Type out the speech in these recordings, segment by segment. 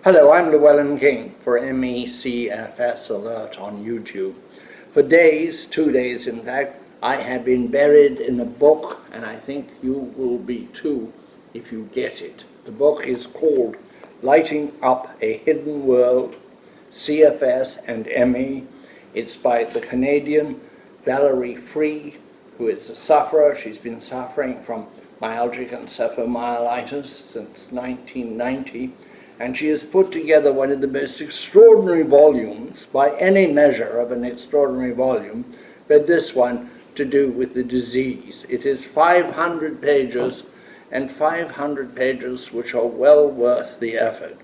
Hello, I'm Llewellyn King for CFS Alert on YouTube. For days, 2 days in fact, I have been buried in a book, and I think you will be too if you get it. The book is called Lighting Up a Hidden World, CFS and ME. It's by the Canadian Valerie, who is a sufferer. She's been suffering from myalgic encephalomyelitis since 1990. And she has put together one of the most extraordinary volumes, by any measure of an extraordinary volume, but this one to do with the disease. It is 500 pages, and 500 pages which are well worth the effort.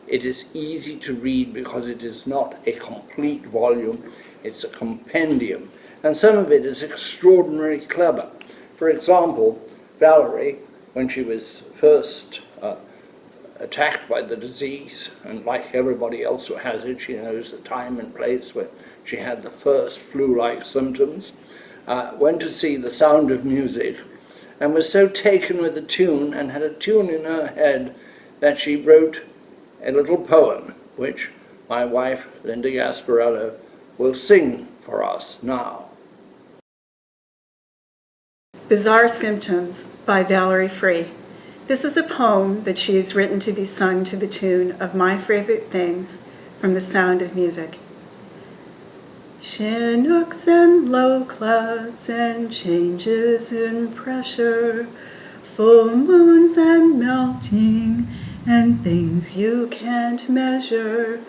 It is easy to read because it is not a complete volume, it's a compendium, and some of it is extraordinarily clever. For example, Valerie, when she was first attacked by the disease, and like everybody else who has it, she knows the time and place where she had the first flu-like symptoms, went to see The Sound of Music, and was so taken with the tune, and had a tune in her head, that she wrote a little poem, which my wife, Linda Gasparello, will sing for us now. Bizarre Symptoms by Valerie. This is a poem that she has written to be sung to the tune of My Favorite Things from The Sound of Music. Chinooks and low clouds and changes in pressure, full moons and melting and things you can't measure,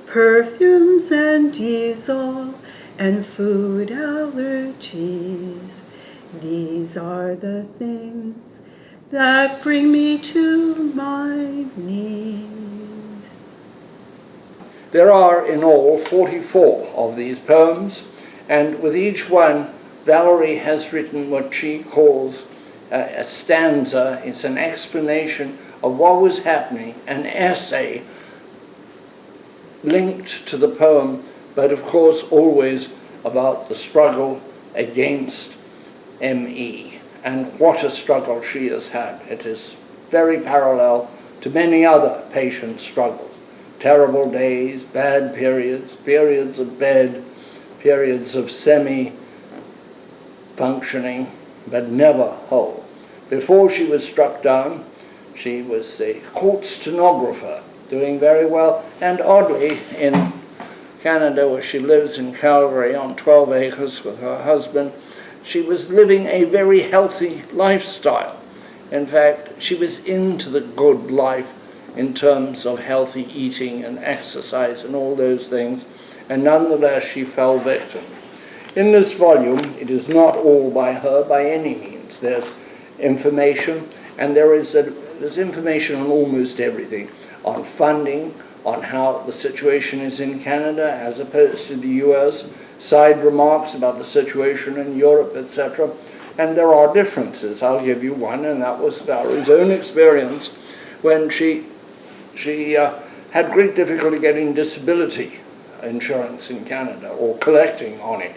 perfumes and diesel and food allergies. These are the things that bring me to my knees. There are in all 44 of these poems, and with each one, Valerie has written what she calls a stanza. It's an explanation of what was happening, an essay linked to the poem, but of course always about the struggle against ME. And what a struggle she has had. It is very parallel to many other patient struggles. Terrible days, bad periods, periods of bed, periods of semi-functioning, but never whole. Before she was struck down, she was a court stenographer, doing very well, and oddly, in Canada, where she lives in Calgary on 12 acres with her husband, she was living a very healthy lifestyle. In fact, she was into the good life in terms of healthy eating and exercise and all those things, and nonetheless she fell victim. In this volume, it is not all by her by any means. There's information, and there's information on almost everything, on funding, on how the situation is in Canada as opposed to the US, side remarks about the situation in Europe, etc. And there are differences. I'll give you one, and that was Valerie's own experience when she had great difficulty getting disability insurance in Canada, or collecting on it.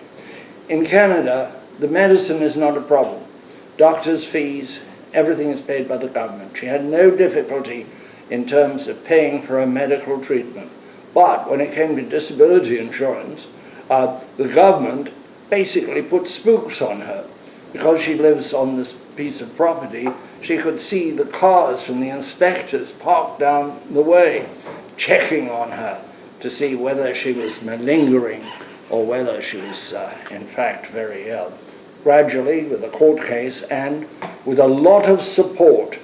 In Canada, the medicine is not a problem. Doctors' fees, everything is paid by the government. She had no difficulty in terms of paying for her medical treatment. But when it came to disability insurance, the government basically put spooks on her. Because she lives on this piece of property, she could see the cars from the inspectors parked down the way, checking on her to see whether she was malingering or whether she was in fact very ill. Gradually, with a court case and with a lot of support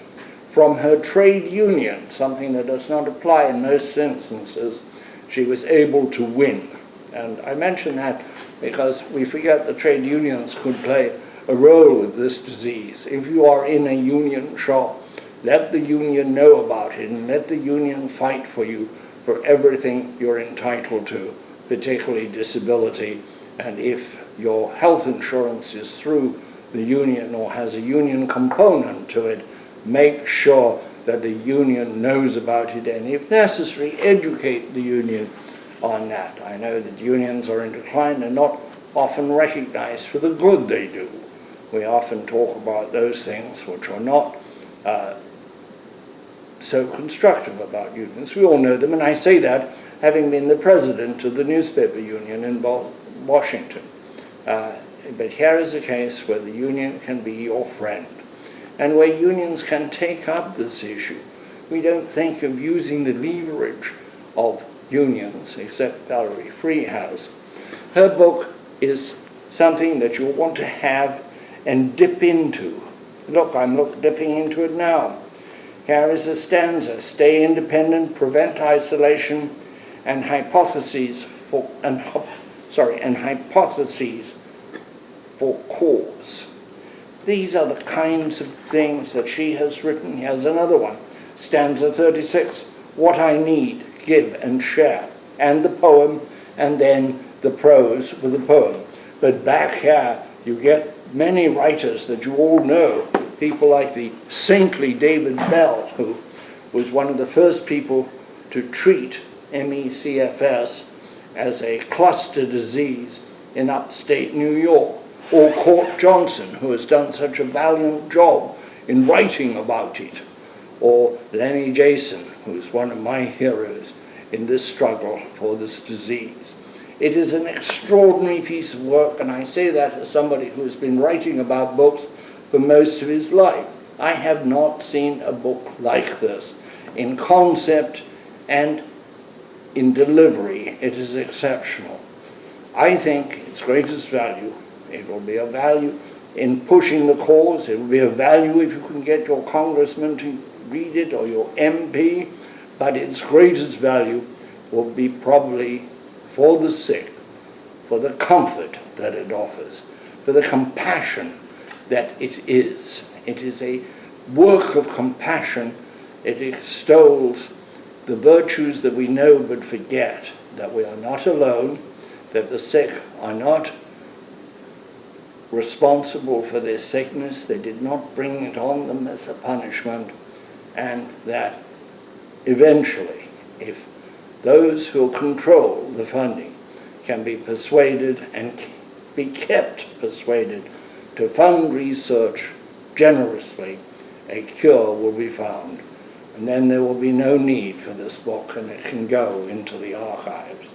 from her trade union, something that does not apply in most instances, she was able to win. And I mention that because we forget the trade unions could play a role with this disease. If you are in a union shop, let the union know about it and let the union fight for you for everything you're entitled to, particularly disability. And if your health insurance is through the union or has a union component to it, make sure that the union knows about it, and if necessary, educate the union on that. I know that unions are in decline and not often recognized for the good they do. We often talk about those things which are not so constructive about unions. We all know them, and I say that having been the president of the newspaper union in Washington. But here is a case where the union can be your friend, and where unions can take up this issue. We don't think of using the leverage of unions, except Valerie Free has. Her book is something that you'll want to have and dip into. Look, I'm dipping into it now. Here is a stanza: stay independent, prevent isolation, and hypotheses for cause. These are the kinds of things that she has written. Here's another one, stanza 36, what I need, give and share, and the poem, and then the prose with the poem. But back here, you get many writers that you all know, people like the saintly David Bell, who was one of the first people to treat ME/CFS as a cluster disease in upstate New York, or Court Johnson, who has done such a valiant job in writing about it, or Lenny Jason, who's one of my heroes in this struggle for this disease. It is an extraordinary piece of work, and I say that as somebody who has been writing about books for most of his life. I have not seen a book like this. In concept and in delivery, it is exceptional. I think its greatest value, it will be a value in pushing the cause, it will be a value if you can get your congressman to read it or your MP, but its greatest value will be probably for the sick, for the comfort that it offers, for the compassion that it is. It is a work of compassion. It extols the virtues that we know but forget, that we are not alone, that the sick are not responsible for their sickness, they did not bring it on them as a punishment, and that eventually, if those who control the funding can be persuaded and be kept persuaded to fund research generously, a cure will be found. And then there will be no need for this book, and it can go into the archives.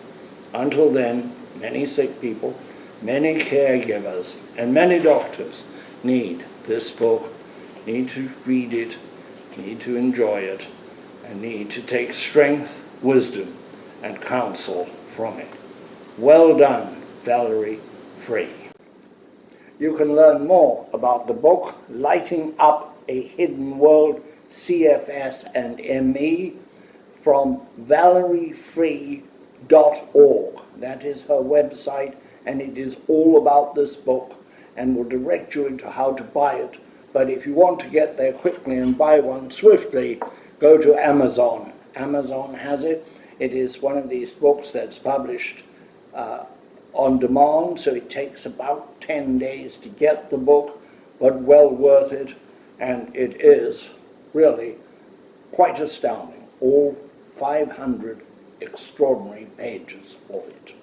Until then, many sick people, many caregivers, and many doctors need this book, need to read it, need to enjoy it, and need to take strength, wisdom, and counsel from it. Well done, Valerie Free. You can learn more about the book, Lighting Up a Hidden World, CFS and ME, from valeriefree.org. That is her website, and it is all about this book and will direct you into how to buy it. But if you want to get there quickly and buy one swiftly, go to Amazon. Amazon has it. It is one of these books that's published on demand, so it takes about 10 days to get the book, but well worth it, and it is really quite astounding, all 500 extraordinary pages of it.